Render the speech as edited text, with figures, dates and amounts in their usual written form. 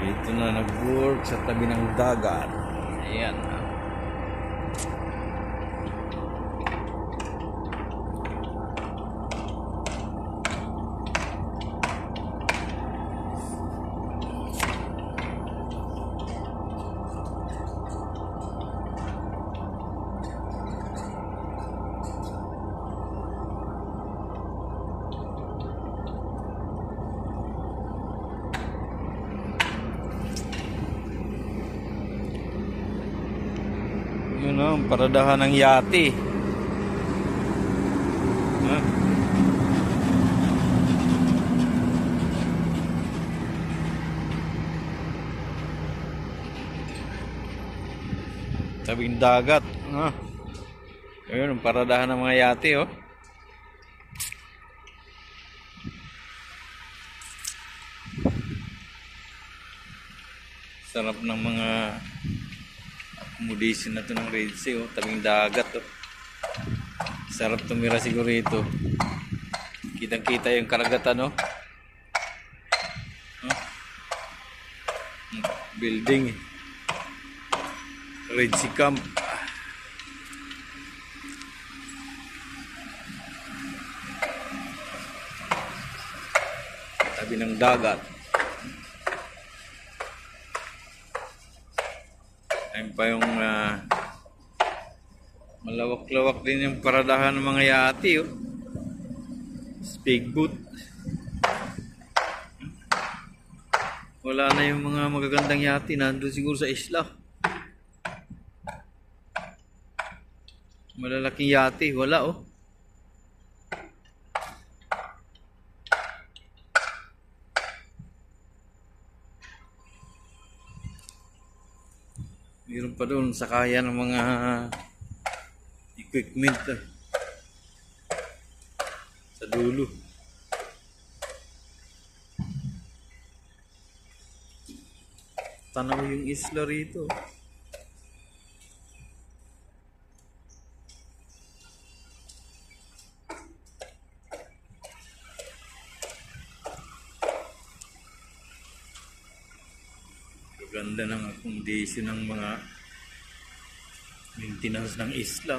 Dito na nag-work sa tabi ng dagat. Ayan. Yun o, ang paradahan ng yate. Tabing dagat. Ayun, ang paradahan ng mga yate oh. Sarap ng mga accommodation na to ng Red Sea oh. Tabing dagat oh. Sarap tumira siguro ito. Kitang kita yung karagatan oh. Building Red Sea Camp. Tabi ng dagat. Ayun pa yung malawak-lawak din yung paradahan ng mga yate oh. Speedboat. Wala na yung mga magagandang yate, nandun siguro sa isla. Malalaking yate, wala oh. Meron pa doon sakayan ng mga equipment sa dulo. Tanaw yung isla rito. Ganda ng accommodation ng mga maintenance ng isla.